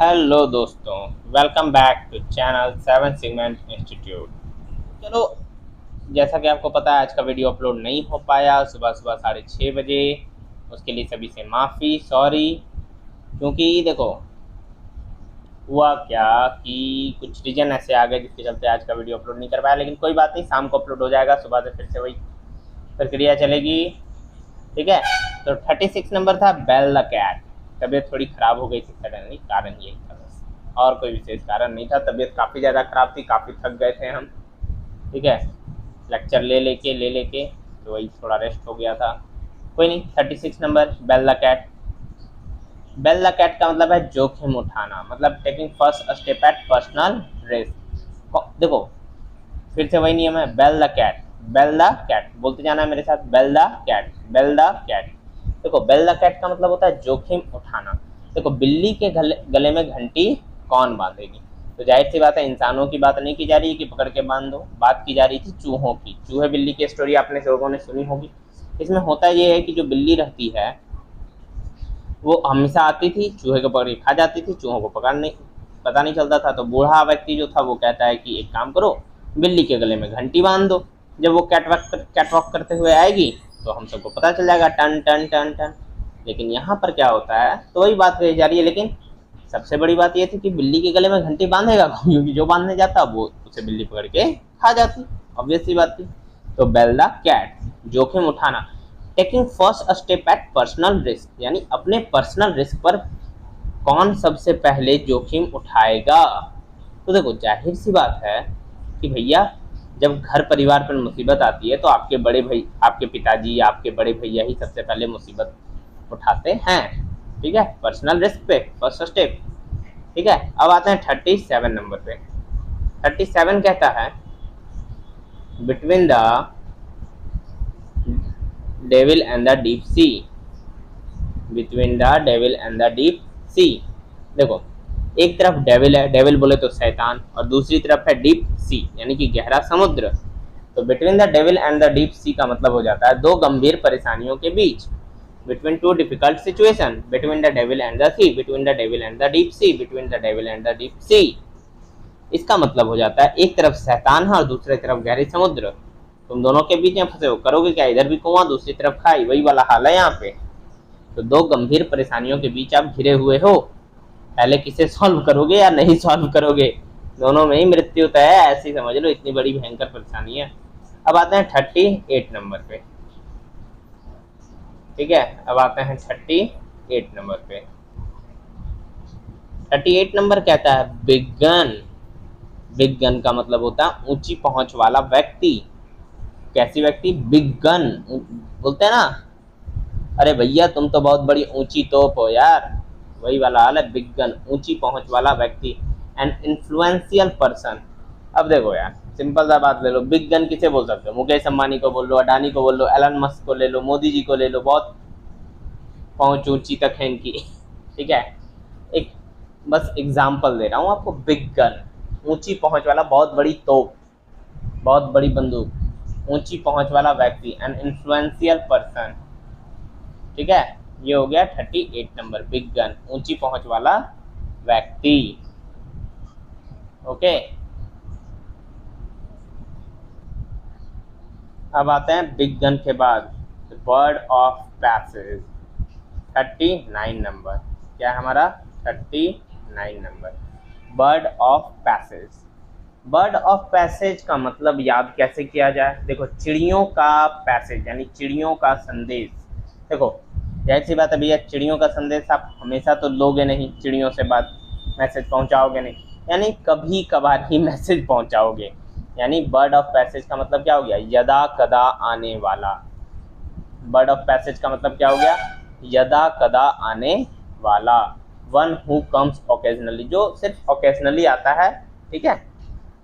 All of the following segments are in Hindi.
हेलो दोस्तों, welcome back to channel seven segment institute. चलो, जैसा कि आपको पता है आज का वीडियो अपलोड नहीं हो पाया सुबह सुबह 6:30 बजे। उसके लिए सभी से माफ़ी, सॉरी। क्योंकि देखो, हुआ क्या कि कुछ रीजन ऐसे आ गए जिसके चलते आज का वीडियो अपलोड नहीं कर पाया, लेकिन कोई बात नहीं, शाम को अपलोड हो जाएगा। सुबह से फिर से वही प्रक्रिया चलेगी। ठीक है। तो 36 नंबर था बेल द कैट। तबीयत थोड़ी ख़राब हो गई थी सडनली, कारण यही था बस, और कोई विशेष कारण नहीं था। तबीयत काफ़ी ज़्यादा ख़राब थी, काफ़ी थक गए थे हम। ठीक है। लेक्चर ले लेके तो वही थोड़ा रेस्ट हो गया था। कोई नहीं। 36 number bell the cat. Bell the cat का मतलब है जोखिम उठाना, मतलब taking first step at personal risk. देखो, फिर से वही नियम है, bell the cat. Bell the cat बोलते जाना है मेरे साथ, bell the cat, bell the cat. देखो, बेल द कैट का मतलब होता है जोखिम उठाना। देखो, बिल्ली के गले में घंटी कौन बांधेगी? तो जाहिर सी बात है, इंसानों की बात नहीं की जा रही है कि पकड़ के बांध दो, बात की जा रही थी चूहों की। चूहे बिल्ली की स्टोरी आपने लोगों ने सुनी होगी। इसमें होता ये है कि जो बिल्ली रहती है वो हमेशा आती थी, चूहे को पकड़ के खा जाती थी, चूहों को पकड़ने पता नहीं चलता था। तो बूढ़ा व्यक्ति जो था वो कहता है कि एक काम करो, बिल्ली के गले में घंटी बांध दो। जब वो कैटवॉक करते हुए आएगी तो हम सबको पता चल जाएगा, टन टन टन टन। लेकिन यहाँ पर क्या होता है, तो वही बात कही जा रही है, लेकिन सबसे बड़ी बात ये थी कि बिल्ली के गले में घंटी बांधेगा कौन? क्योंकि जो बांधने जाता वो उसे बिल्ली पकड़ के खा जाती। ऑब्वियस सी बात थी। तो बेल द कैट, जोखिम उठाना। Taking first step at personal risk, यानी अपने पर्सनल रिस्क पर कौन सबसे पहले जोखिम उठाएगा। तो देखो, जाहिर सी बात है कि भैया, जब घर परिवार पर मुसीबत आती है तो आपके बड़े भाई, आपके पिताजी, आपके बड़े भैया ही सबसे पहले मुसीबत उठाते हैं। ठीक है, पर्सनल रिस्क पे फर्स्ट स्टेप। ठीक है। अब आते हैं 37 नंबर पे। 37 कहता है between the devil and the deep sea. Between the devil and the deep सी। देखो, एक तरफ डेविल है, डेविल बोले तो शैतान, और दूसरी तरफ है डीप सी यानी कि गहरा समुद्र। तो between the devil and the deep sea का मतलब हो जाता है दो गंभीर परेशानियों के बीच। Between two difficult situation, between the devil and the sea, between the devil and the deep sea, between the devil and the deep sea. इसका मतलब हो जाता है एक तरफ शैतान है और दूसरी तरफ गहरी समुद्र। तुम दोनों के बीच में फंसे हो, करोगे क्या? इधर भी कुआं दूसरी तरफ खाई, वही वाला हाल है यहाँ पे। तो दो गंभीर परेशानियों के बीच आप घिरे हुए हो, पहले किसे सॉल्व करोगे या नहीं सॉल्व करोगे? दोनों में ही मृत्यु तय है, ऐसी समझ लो, इतनी बड़ी भयंकर परेशानी है। अब आते हैं 38 नंबर पे। ठीक है, अब आते हैं 38 नंबर पे। 38 नंबर कहता है बिग गन। बिग गन का मतलब होता है ऊंची पहुंच वाला व्यक्ति। कैसी व्यक्ति? बिग गन बोलते हैं ना, अरे भैया तुम तो बहुत बड़ी ऊंची तोप हो यार, वही वाला हाल है। बिग गन, ऊंची पहुंच वाला व्यक्ति, एन इन्फ्लुएंशियल पर्सन। अब देखो यार, सिंपल सा बात ले लो, बिग गन किसे बोल सकते हो? मुकेश अंबानी को बोल लो, अडानी को बोल लो, एलन मस्क को ले लो, मोदी जी को ले लो, बहुत पहुंच ऊंची तक है इनकी। ठीक है, एक बस एग्जाम्पल दे रहा हूँ आपको। बिग गन, ऊंची पहुंच वाला, बहुत बड़ी तोप, बहुत बड़ी बंदूक, ऊंची पहुंच वाला व्यक्ति, एन इन्फ्लुएंशियल पर्सन। ठीक है, ये हो गया 38 नंबर, बिग गन, ऊंची पहुंच वाला व्यक्ति। ओके। अब आते हैं बिग गन के बाद बर्ड ऑफ पैसेज। 39 नंबर क्या है हमारा? 39 number, bird of passage. Bird of passage का मतलब याद कैसे किया जाए? देखो, चिड़ियों का पैसेज यानी चिड़ियों का संदेश। देखो, जाहिर सी बात है भैया, चिड़ियों का संदेश आप हमेशा तो लोगे नहीं, चिड़ियों से बात मैसेज पहुंचाओगे नहीं, यानी कभी कभार ही मैसेज पहुंचाओगे। यानी बर्ड ऑफ पैसेज का मतलब क्या हो गया? यदा कदा आने वाला। बर्ड ऑफ पैसेज का मतलब क्या हो गया? यदा कदा आने वाला। वन हु कम्स ओकेजनली, जो सिर्फ ओकेजनली आता है। ठीक है,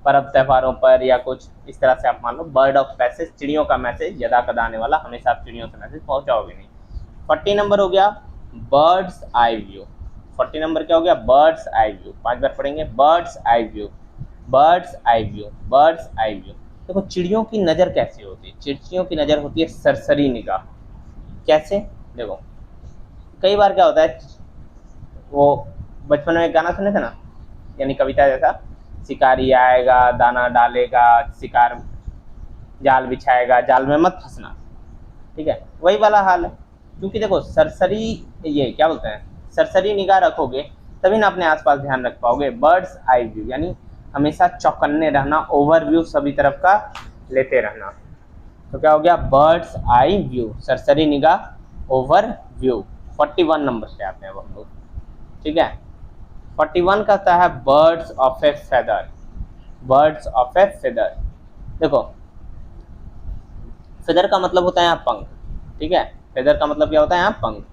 पर्व त्योहारों पर या कुछ इस तरह से आप मान लो। बर्ड ऑफ पैसेज, चिड़ियों का मैसेज, यदा कदा आने वाला, हमेशा आप चिड़ियों से मैसेज पहुंचाओगे नहीं। 40 नंबर हो गया बर्ड्स आई व्यू। 40 नंबर क्या हो गया? Birds eye view. 5 बार पढ़ेंगे, birds eye view, birds eye view, birds eye view. देखो, चिड़ियों की नज़र कैसी होती है? चिड़ियों की नज़र होती है सरसरी निगाह। कैसे? देखो, कई बार क्या होता है, वो बचपन में एक गाना सुने थे ना, यानी कविता जैसा, शिकारी आएगा दाना डालेगा, शिकार जाल बिछाएगा, जाल में मत फंसना। ठीक है, वही वाला हाल है। क्योंकि देखो सरसरी, ये क्या बोलते हैं, सरसरी निगाह रखोगे तभी ना अपने आसपास ध्यान रख पाओगे। बर्ड्स आई व्यू यानी हमेशा चौकन्ने रहना, ओवरव्यू सभी तरफ का लेते रहना। तो क्या हो गया, बर्ड्स आई व्यू, सरसरी निगाह, ओवर व्यू। 41 नंबर पे आते हैं हम लोग। ठीक है, 41 का आता है birds of A feather. Birds of A feather, देखो फेदर का मतलब होता है यहाँ पंख। ठीक है, फेदर का मतलब क्या होता है यहाँ पंख।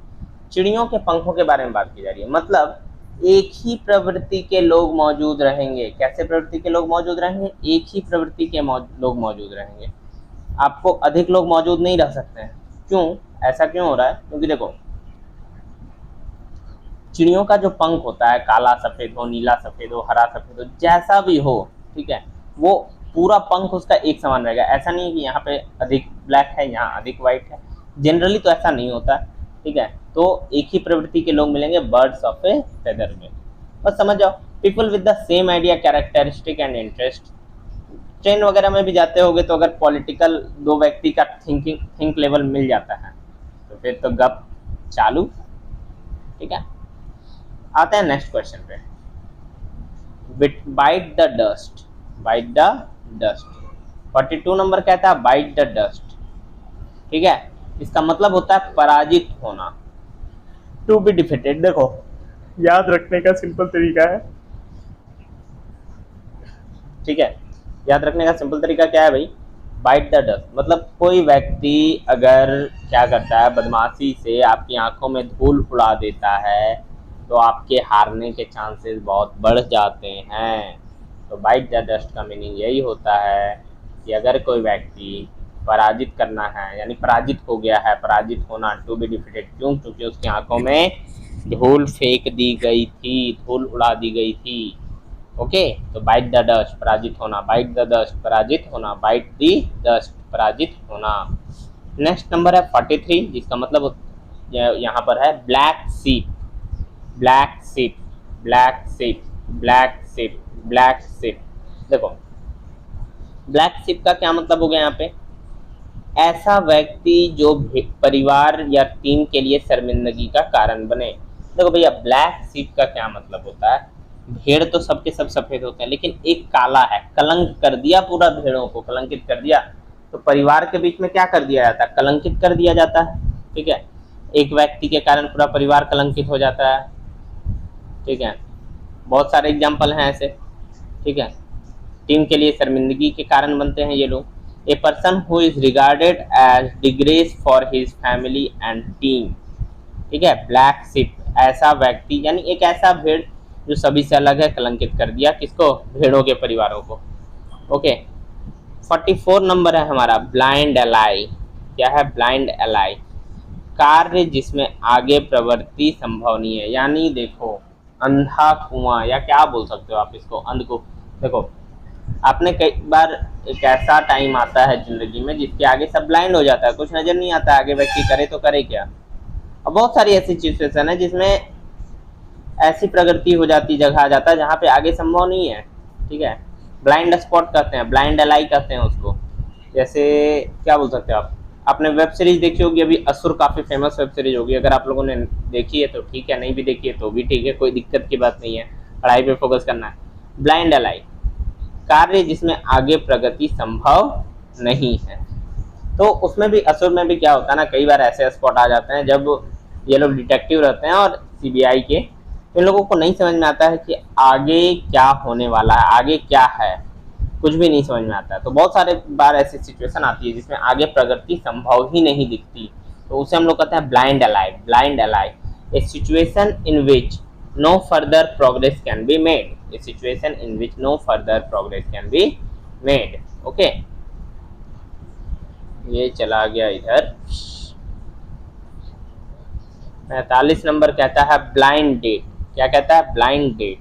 चिड़ियों के पंखों के बारे में बात की जा रही है, मतलब एक ही प्रवृत्ति के लोग मौजूद रहेंगे। कैसे प्रवृत्ति के लोग मौजूद रहेंगे, एक ही प्रवृत्ति के लोग मौजूद रहेंगे। आपको अधिक लोग मौजूद नहीं रह सकते हैं। क्यों, ऐसा क्यों हो रहा है, क्योंकि देखो चिड़ियों का जो पंख होता है, काला सफेद हो, नीला सफेद हो, हरा सफेद हो, जैसा भी हो, ठीक है, वो पूरा पंख उसका एक समान रहेगा। ऐसा नहीं है कि यहाँ पे अधिक ब्लैक है, यहाँ अधिक व्हाइट है, जनरली तो ऐसा नहीं होता। ठीक है, तो एक ही प्रवृत्ति के लोग मिलेंगे बर्ड्स ऑफ ए फेदर में। बस समझ जाओ, people with the same idea, characteristic and interest. Train वगैरह में भी जाते होगे तो अगर पॉलिटिकल दो व्यक्ति का थिंक लेवल मिल जाता है तो फिर तो गप चालू। ठीक है, आते हैं नेक्स्ट क्वेश्चन पे। Bite the dust, bite the dust. 42 number कहता है बाइट द डस्ट। ठीक है, इसका मतलब होता है पराजित होना, टू बी डिफीटेड। देखो याद रखने का सिंपल तरीका है। ठीक है, याद रखने का सिंपल तरीका क्या है भाई, बाइट द डस्ट मतलब कोई व्यक्ति अगर क्या करता है, बदमाशी से आपकी आंखों में धूल उड़ा देता है तो आपके हारने के चांसेस बहुत बढ़ जाते हैं। तो बाइट द डस्ट का मीनिंग यही होता है कि अगर कोई व्यक्ति पराजित करना है, यानी पराजित हो गया है, पराजित होना, टू बी डिफीटेड। क्यों, क्योंकि उसकी आंखों में धूल फेंक दी गई थी, धूल उड़ा दी गई थी। ओके, तो बाइट द डस्ट पराजित होना, बाइट द डस्ट पराजित होना, बाइट दी डस्ट पराजित होना। नेक्स्ट नंबर है 43, जिसका मतलब यहाँ पर है ब्लैक सीप। ब्लैक सीप, ब्लैक सीप, ब्लैक सीप, ब्लैक सीप। देखो ब्लैक सीप का क्या मतलब हो गया यहाँ पे, ऐसा व्यक्ति जो परिवार या टीम के लिए शर्मिंदगी का कारण बने। देखो भैया ब्लैक सीप का क्या मतलब होता है, भेड़ तो सबके सब सफेद होते हैं लेकिन एक काला है, कलंक कर दिया, पूरा भेड़ों को कलंकित कर दिया। तो परिवार के बीच में क्या कर दिया जाता है, कलंकित कर दिया जाता है। ठीक है, एक व्यक्ति के कारण पूरा परिवार कलंकित हो जाता है। ठीक है, बहुत सारे एग्जाम्पल हैं ऐसे। ठीक है, टीम के लिए शर्मिंदगी के कारण बनते हैं ये लोग। A person who is regarded as disgrace for his family and team. ठीक है, ब्लैक शिप ऐसा व्यक्ति, यानी एक ऐसा भेड़ जो सभी से अलग है, कलंकित कर दिया किसको, भेड़ों के परिवारों को। ओके, 44 नंबर है हमारा ब्लाइंड एलाई। क्या है ब्लाइंड एलाई, कार्य जिसमें आगे प्रवृत्ति संभव नहीं है। यानी देखो अंधा कुआं, या क्या बोल सकते हो आप इसको, अंध को। देखो आपने कई बार एक ऐसा टाइम आता है जिंदगी में जिसके आगे सब ब्लाइंड हो जाता है, कुछ नजर नहीं आता है आगे, व्यक्ति करे तो करे क्या। अब बहुत सारी ऐसी सिचुएशन है जिसमें ऐसी प्रगति हो जाती, जगह आ जाता है जहाँ पे आगे संभव नहीं है। ठीक है, ब्लाइंड स्पॉट कहते हैं, ब्लाइंड एलाई कहते हैं उसको। जैसे क्या बोल सकते हो आप, आपने वेब सीरीज देखी होगी अभी, असुर काफी फेमस वेब सीरीज होगी, अगर आप लोगों ने देखी है तो ठीक है, नहीं भी देखी है तो भी ठीक है, कोई दिक्कत की बात नहीं है, पढ़ाई पे फोकस करना है। ब्लाइंड एलाई, कार्य जिसमें आगे प्रगति संभव नहीं है। तो उसमें भी, असुर में भी क्या होता है ना, कई बार ऐसे स्पॉट आ जाते हैं जब ये लोग डिटेक्टिव रहते हैं और सीबीआई के, इन लोगों को नहीं समझ में आता है कि आगे क्या होने वाला है, आगे क्या है, कुछ भी नहीं समझ में आता है। तो बहुत सारे बार ऐसी सिचुएशन आती है जिसमें आगे प्रगति संभव ही नहीं दिखती, तो उसे हम लोग कहते हैं blind alley. Blind alley, a situation in which no further progress can be made, a situation in which no further progress can be made. Okay, ये चला गया इधर। 45 नंबर कहता है ब्लाइंड डेट। क्या कहता है, ब्लाइंड डेट।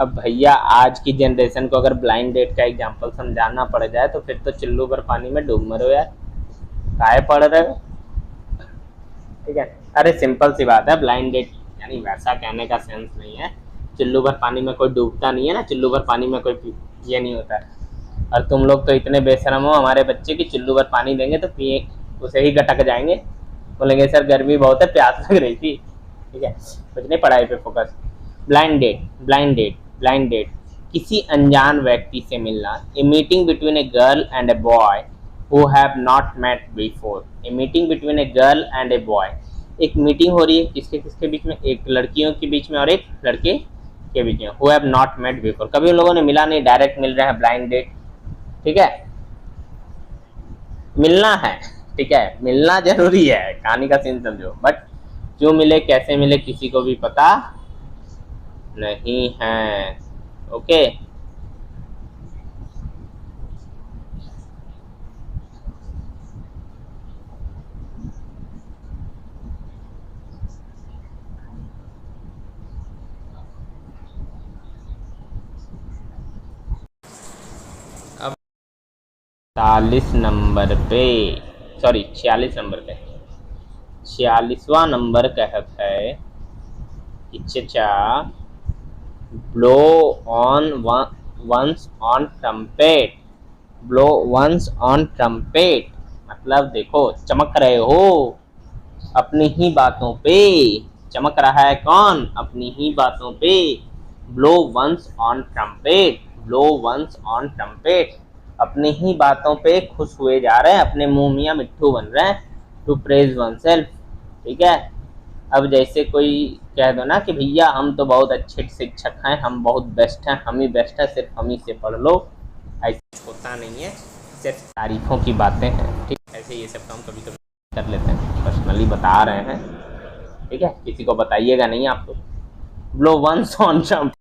अब भैया आज की जनरेशन को अगर ब्लाइंड डेट का एग्जांपल समझाना पड़ जाए तो फिर तो चिल्लू भर पानी में डूब मरो यार, काहे पढ़ रहे हो। ठीक है, अरे सिंपल सी बात है, ब्लाइंड डेट यानी वैसा कहने का सेंस नहीं है। चुल्लू भर पानी में कोई डूबता नहीं है ना, चुल्लू भर पानी में कोई ये नहीं होता है। और तुम लोग तो इतने बेशरम हो, हमारे बच्चे की चुल्लू भर पानी देंगे तो पिए उसे ही गटक जाएंगे, बोलेंगे सर गर्मी बहुत है, प्यास लग रही थी। ठीक है, कुछ नहीं, पढ़ाई पे focus. Blind date, blind date, blind date, किसी अनजान व्यक्ति से मिलना। A meeting between a girl and a boy who have not met before. A meeting between a girl and a boy, एक मीटिंग हो रही है किसके किसके बीच में, एक लड़कियों के बीच में और एक लड़के के बीच में। Who have not met before, कभी उन लोगों ने मिला नहीं, डायरेक्ट मिल रहे हैं, ब्लाइंड डेट। ठीक है, मिलना है, ठीक है, मिलना जरूरी है, कहानी का सीन समझो, बट क्यों मिले कैसे मिले किसी को भी पता नहीं है। ओके, अब 46 नंबर पे, सॉरी 46 नंबर पे, 46वां नंबर कहता है कि चचा blow on once on trumpet, blow once on trumpet, मतलब देखो चमक रहे हो अपनी ही बातों पे, चमक रहा है कौन, अपनी ही बातों पे। Blow once on trumpet, blow once on trumpet, अपनी ही बातों पे खुश हुए जा रहे हैं, अपने मुंह मियाँ मिट्ठू बन रहे हैं। टू प्रेज वन सेल्फ, ठीक है। अब जैसे कोई कह दो ना कि भैया हम तो बहुत अच्छे शिक्षक हैं, हम बहुत बेस्ट हैं, हम ही बेस्ट हैं, सिर्फ हम ही से पढ़ लो, ऐसा होता नहीं है, सिर्फ तारीफों की बातें हैं। ठीक, ऐसे ये सब काम कभी कभी कर लेते हैं, पर्सनली बता रहे हैं, ठीक है, किसी को बताइएगा नहीं आप लोग। ब्लो वंस ऑन ट्रम्प,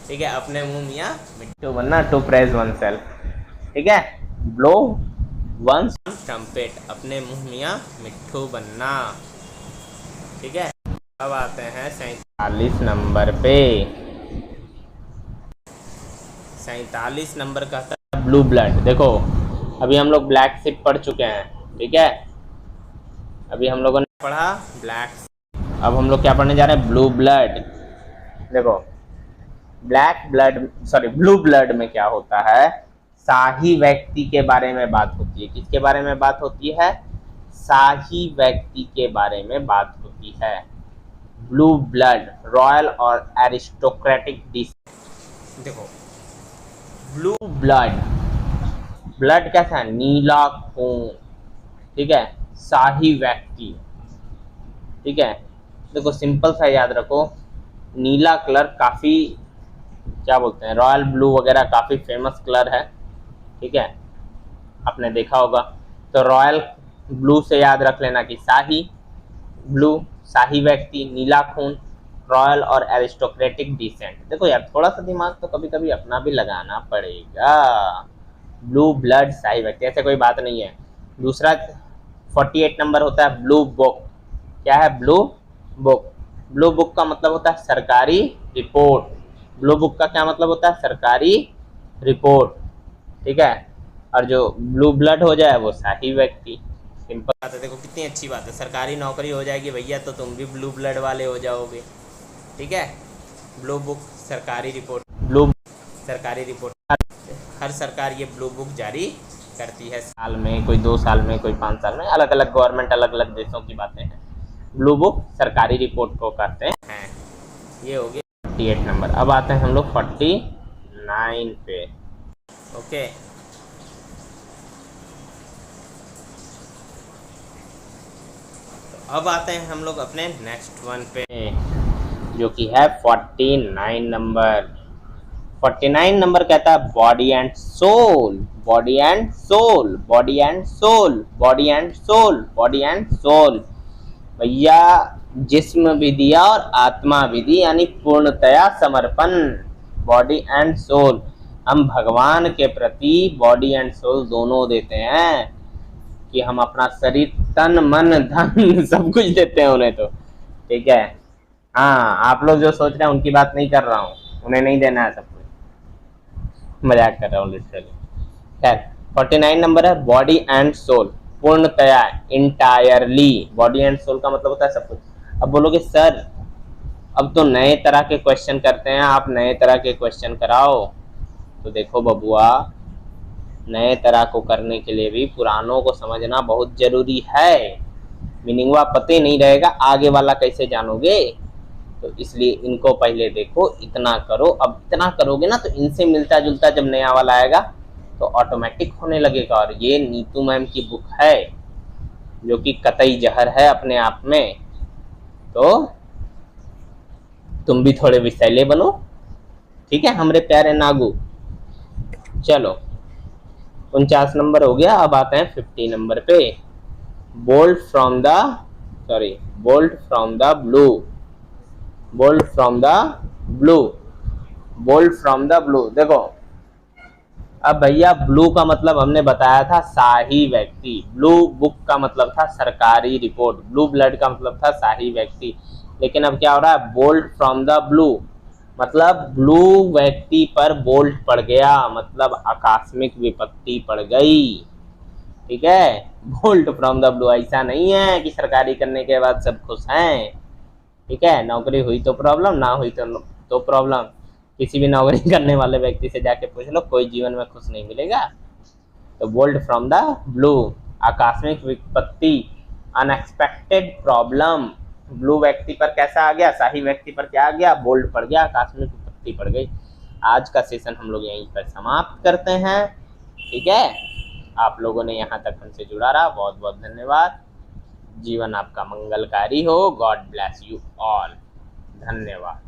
ठीक है, अपने मुंह मियाँ मिट्टू बनना, टू प्रेज वन सेल्फ, ठीक है। ब्लो वंस ऑन ट्रम्पेट, अपने मुंह मियाँ मिट्टू बनना, ठीक है। अब आते हैं 47 नंबर पे। 47 नंबर कहता है ब्लू ब्लड। देखो अभी हम लोग ब्लैक शिप पढ़ चुके हैं, ठीक है, अभी हम लोगों ने पढ़ा ब्लैक, अब हम लोग क्या पढ़ने जा रहे हैं, ब्लू ब्लड। देखो black blood, sorry blue blood में क्या होता है, शाही व्यक्ति के बारे में बात होती है। किसके बारे में बात होती है, शाही व्यक्ति के बारे में बात होती है। ब्लू ब्लड, रॉयल और एरिस्टोक्रेटिक डिसेंट। देखो ब्लू ब्लड, ब्लड कैसा है, नीला खून, ठीक है, शाही व्यक्ति, ठीक है। देखो सिंपल सा याद रखो, नीला कलर काफी क्या बोलते हैं, रॉयल ब्लू वगैरह काफी फेमस कलर है, ठीक है, आपने देखा होगा। तो रॉयल ब्लू से याद रख लेना कि शाही ब्लू, शाही व्यक्ति, नीला खून, रॉयल और एरिस्टोक्रेटिक डिसेंट। देखो यार थोड़ा सा दिमाग तो कभी कभी अपना भी लगाना पड़ेगा। ब्लू ब्लड, शाही व्यक्ति, ऐसे कोई बात नहीं है। दूसरा 48 नंबर होता है ब्लू बुक। क्या है, ब्लू बुक। ब्लू बुक का मतलब होता है सरकारी रिपोर्ट। ब्लू बुक का क्या मतलब होता है, सरकारी रिपोर्ट, ठीक है। और जो ब्लू ब्लड हो जाए वो शाही व्यक्ति। सिंपल बात है, देखो कितनी अच्छी बात है, सरकारी नौकरी हो जाएगी भैया तो तुम भी ब्लू ब्लड वाले हो जाओगे, ठीक है। ब्लू बुक सरकारी रिपोर्ट, ब्लू सरकारी रिपोर्ट, हर सरकार ये ब्लू बुक जारी करती है, साल में, कोई 2 साल में, कोई 5 साल में, अलग अलग गवर्नमेंट, अलग अलग देशों की बातें हैं। ब्लू बुक सरकारी रिपोर्ट को कहते हैं। ये हो गया 48 नंबर। अब आते हैं हम लोग 49 पे, ओके। अब आते हैं हम लोग अपने नेक्स्ट वन पे, जो कि है 49 नंबर। 49 नंबर कहता है body and soul, body and soul, body and soul, body and soul, body and soul. भैया जिस्म भी दिया और आत्मा भी दी, यानी पूर्णतया समर्पण, बॉडी एंड सोल। हम भगवान के प्रति बॉडी एंड सोल दोनों देते हैं, कि हम अपना शरीर, तन मन धन सब कुछ देते हैं उन्हें, तो ठीक है। हाँ आप लोग जो सोच रहे हैं उनकी बात नहीं कर रहा हूँ, उन्हें नहीं देना है सब कुछ, मजाक कर रहा हूँ लिटरली। खैर 49 नंबर है बॉडी एंड सोल, पूर्णतया, इंटायरली। बॉडी एंड सोल का मतलब होता है सब कुछ। अब बोलोगे सर अब तो नए तरह के क्वेश्चन करते हैं, आप नए तरह के क्वेश्चन कराओ। तो देखो बबुआ, नए तरह को करने के लिए भी पुरानों को समझना बहुत जरूरी है। मीनिंगवा पते नहीं रहेगा, आगे वाला कैसे जानोगे? तो इसलिए इनको पहले देखो, इतना करो। अब इतना करोगे ना तो इनसे मिलता जुलता जब नया वाला आएगा तो ऑटोमेटिक होने लगेगा। और ये नीतू मैम की बुक है जो कि कतई जहर है अपने आप में। तो तुम भी थोड़े विषैले बनो, ठीक है हमरे प्यारे नागू। चलो 49 नंबर हो गया। अब आते हैं 50 नंबर पे। Bolt from the bolt from the blue, bolt from the blue, bolt from the blue. देखो अब भैया, ब्लू का मतलब हमने बताया था शाही व्यक्ति, ब्लू बुक का मतलब था सरकारी रिपोर्ट, ब्लू ब्लड का मतलब था शाही व्यक्ति। लेकिन अब क्या हो रहा है, बोल्ट फ्रॉम द ब्लू मतलब ब्लू व्यक्ति पर बोल्ट पड़ गया, मतलब आकस्मिक विपत्ति पड़ गई। ठीक है, बोल्ट फ्रॉम द ब्लू। ऐसा नहीं है कि सरकारी करने के बाद सब खुश हैं। ठीक है, नौकरी हुई तो प्रॉब्लम, ना हुई तो प्रॉब्लम। किसी भी नौकरी करने वाले व्यक्ति से जाके पूछ लो, कोई जीवन में खुश नहीं मिलेगा। तो बोल्ट फ्रॉम द ब्लू, आकस्मिक विपत्ति, अनएक्सपेक्टेड प्रॉब्लम। ब्लू व्यक्ति पर कैसा आ गया, शाही व्यक्ति पर क्या आ गया, बोल्ट पड़ गया, आकस्मिक विपत्ति पड़ गई। आज का सेशन हम लोग यहीं पर समाप्त करते हैं। ठीक है, आप लोगों ने यहाँ तक हमसे जुड़ा रहा, बहुत बहुत धन्यवाद। जीवन आपका मंगलकारी हो। God bless you all. धन्यवाद।